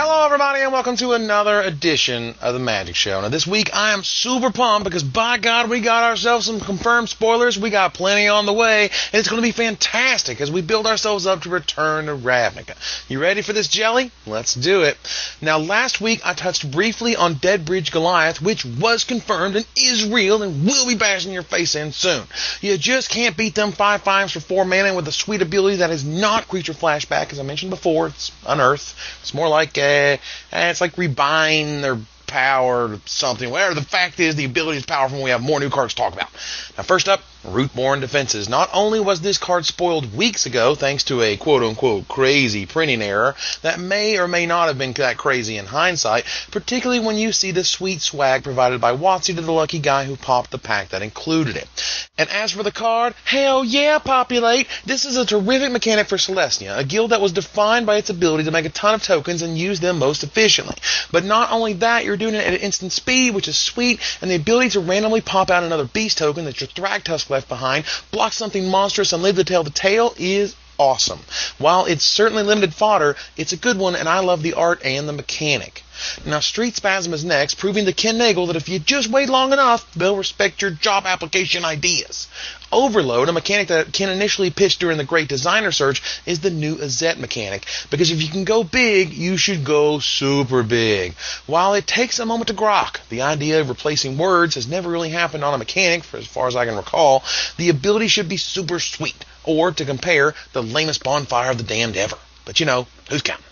Hello everybody and welcome to another edition of the Magic Show. Now this week I am super pumped because by God we got ourselves some confirmed spoilers. We got plenty on the way and it's going to be fantastic as we build ourselves up to return to Ravnica. You ready for this jelly? Let's do it. Now last week I touched briefly on Dead Bridge Goliath, which was confirmed and is real and will be bashing your face in soon. You just can't beat them 5/5s for 4 mana with a sweet ability that is not creature flashback. As I mentioned before, it's unearth. It's more like it's like rebind their power or something. Whatever. The fact is, the ability is powerful and we have more new cards to talk about. Now, first up, Rootborn Defenses. Not only was this card spoiled weeks ago, thanks to a quote-unquote crazy printing error that may or may not have been that crazy in hindsight, particularly when you see the sweet swag provided by WotC to the lucky guy who popped the pack that included it. And as for the card, hell yeah, Populate! This is a terrific mechanic for Celestia, a guild that was defined by its ability to make a ton of tokens and use them most efficiently. But not only that, you're doing it at instant speed, which is sweet, and the ability to randomly pop out another beast token that your Thragtusk left behind, block something monstrous, and live to tell the tale is awesome. While it's certainly limited fodder, it's a good one, and I love the art and the mechanic. Now, Street Spasm is next, proving to Ken Nagel that if you just wait long enough, they'll respect your job application ideas. Overload, a mechanic that Ken initially pitched during the Great Designer Search, is the new Azette mechanic, because if you can go big, you should go super big. While it takes a moment to grok, the idea of replacing words has never really happened on a mechanic, for as far as I can recall, the ability should be super sweet, or, to compare, the lamest bonfire of the damned ever. But you know, who's counting?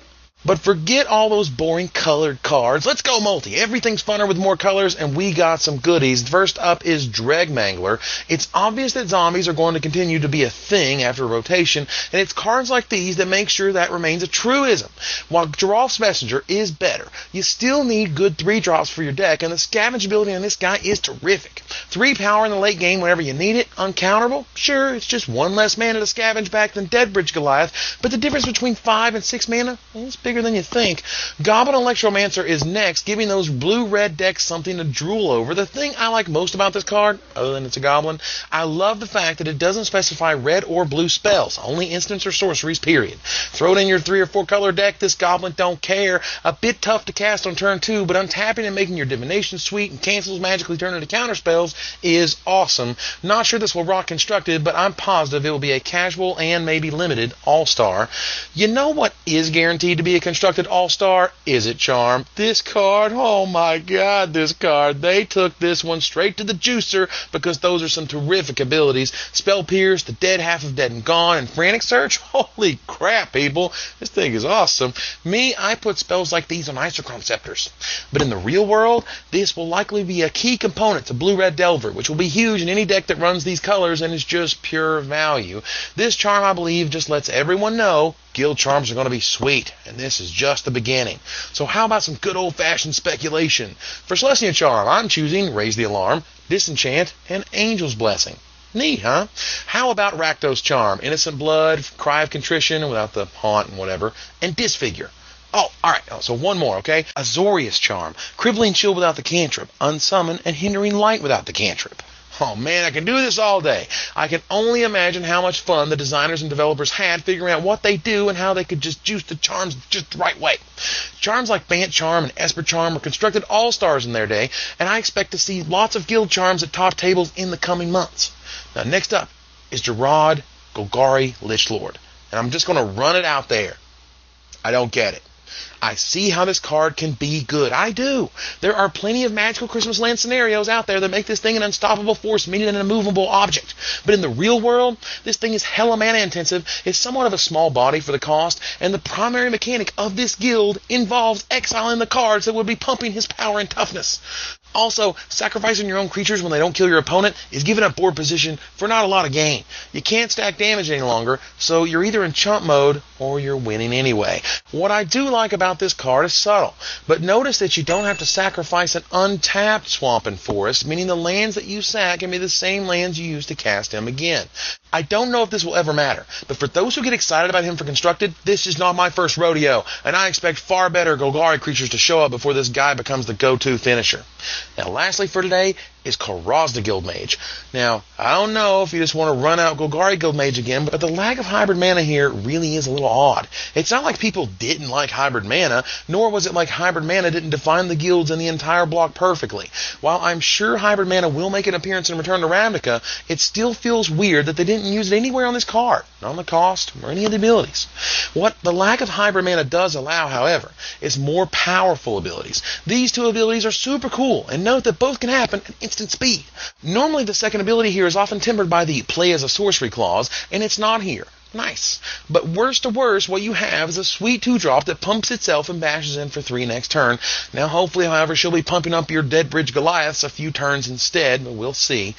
But forget all those boring colored cards. Let's go multi. Everything's funner with more colors, and we got some goodies. First up is Dregmangler. It's obvious that zombies are going to continue to be a thing after rotation, and it's cards like these that make sure that remains a truism. While Giraffe's Messenger is better, you still need good 3-drops for your deck, and the scavenge ability on this guy is terrific. 3 power in the late game whenever you need it. Uncounterable? Sure, it's just 1 less mana to scavenge back than Dead Bridge Goliath, but the difference between 5 and 6 mana is bigger than you think. Goblin Electromancer is next, giving those blue-red decks something to drool over. The thing I like most about this card, other than it's a goblin, I love the fact that it doesn't specify red or blue spells, only instants or sorceries, period. Throw it in your 3 or 4 color deck, this goblin don't care. A bit tough to cast on turn 2, but untapping and making your divination sweet and cancels magically turn into counter spells is awesome. Not sure this will rock constructed, but I'm positive it will be a casual and maybe limited all-star. You know what is guaranteed to be a constructed all-star? Is it Charm? This card, oh my god, this card. They took this one straight to the juicer because those are some terrific abilities. Spell Pierce, the dead half of Dead and Gone, and Frantic Search. Holy crap, people. This thing is awesome. Me, I put spells like these on Isochron Scepters. But in the real world, this will likely be a key component to Blue-Red Delver, which will be huge in any deck that runs these colors and is just pure value. This charm, I believe, just lets everyone know guild charms are going to be sweet, and this is just the beginning. So how about some good old-fashioned speculation? For Celestia Charm, I'm choosing Raise the Alarm, Disenchant, and Angel's Blessing. Neat, huh? How about Rakdos Charm, Innocent Blood, Cry of Contrition without the haunt and whatever, and Disfigure? Oh, alright, so one more, okay? Azorius Charm, Crippling Chill without the cantrip, Unsummon, and Hindering Light without the cantrip. Oh man, I can do this all day. I can only imagine how much fun the designers and developers had figuring out what they do and how they could just juice the charms just the right way. Charms like Bant Charm and Esper Charm were constructed all-stars in their day, and I expect to see lots of guild charms at top tables in the coming months. Now next up is Gerard Golgari Lichlord, and I'm just going to run it out there. I don't get it. I see how this card can be good. I do. There are plenty of magical Christmas land scenarios out there that make this thing an unstoppable force, meaning an immovable object. But in the real world, this thing is hella mana intensive, is somewhat of a small body for the cost, and the primary mechanic of this guild involves exiling the cards that would be pumping his power and toughness. Also, sacrificing your own creatures when they don't kill your opponent is giving up board position for not a lot of gain. You can't stack damage any longer, so you're either in chump mode or you're winning anyway. What I do like about this card is subtle, but notice that you don't have to sacrifice an untapped Swamp and Forest, meaning the lands that you sack can be the same lands you use to cast him again. I don't know if this will ever matter, but for those who get excited about him for constructed, this is not my first rodeo, and I expect far better Golgari creatures to show up before this guy becomes the go-to finisher. Now lastly for today is Karazda Guildmage. Now, I don't know if you just want to run out Golgari Guildmage again, but the lack of hybrid mana here really is a little odd. It's not like people didn't like hybrid mana, nor was it like hybrid mana didn't define the guilds and the entire block perfectly. While I'm sure hybrid mana will make an appearance in Return to Ravnica, it still feels weird that they didn't use it anywhere on this card, not on the cost or any of the abilities. What the lack of hybrid mana does allow, however, is more powerful abilities. These two abilities are super cool, and note that both can happen at instant speed. Normally the second ability here is often tempered by the play as a sorcery clause, and it's not here. Nice. But worst to worst, what you have is a sweet 2-drop that pumps itself and bashes in for 3 next turn. Now hopefully, however, she'll be pumping up your Dead Bridge Goliaths a few turns instead, but we'll see.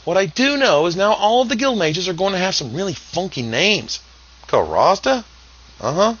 What I do know is now all of the guild mages are going to have some really funky names. Karazda? Uh-huh.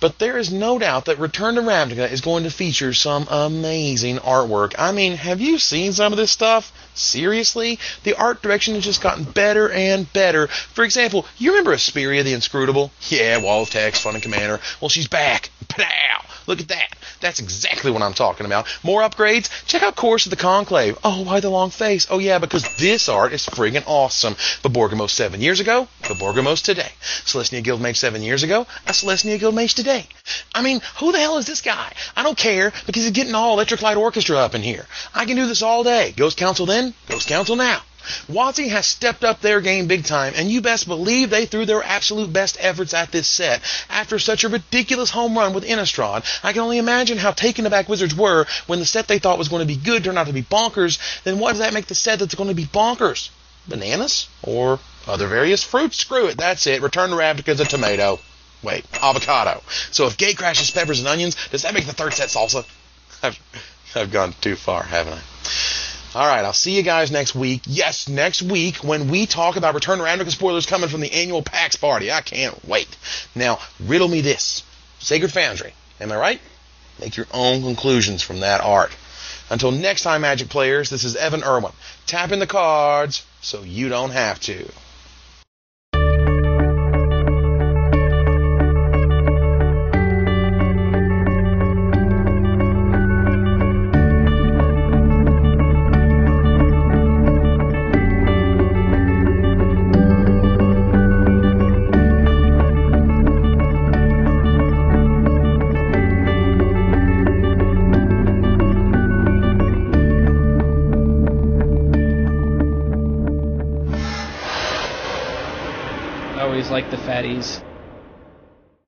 But there is no doubt that Return to Ravnica is going to feature some amazing artwork. I mean, have you seen some of this stuff? Seriously? The art direction has just gotten better and better. For example, you remember Asperia the Inscrutable? Yeah, Wall of Text, Fun and Commander. Well, she's back. Pow! Look at that. That's exactly what I'm talking about. More upgrades? Check out Course of the Conclave. Oh, why the long face? Oh, yeah, because this art is friggin' awesome. Borgamos 7 years ago, Borgamos today. Celestia Guildmage 7 years ago, a Celestia Guildmage today. I mean, who the hell is this guy? I don't care, because he's getting all Electric Light Orchestra up in here. I can do this all day. Ghost Council then, Ghost Council now. WotC has stepped up their game big time, and you best believe they threw their absolute best efforts at this set. After such a ridiculous home run with Innistrad, I can only imagine how taken aback Wizards were when the set they thought was going to be good turned out to be bonkers. Then what does that make the set that's going to be bonkers? Bananas? Or other various fruits? Screw it, that's it. Return to Ravnica's a tomato. Wait, avocado. So if Gatecrash is peppers and onions, does that make the third set salsa? I've gone too far, haven't I? All right, I'll see you guys next week. Yes, next week when we talk about Return to Ravnica spoilers coming from the annual PAX party. I can't wait. Now, riddle me this. Sacred Foundry, am I right? Make your own conclusions from that art. Until next time, Magic players, this is Evan Irwin. Tapping the cards so you don't have to. I always like the fatties.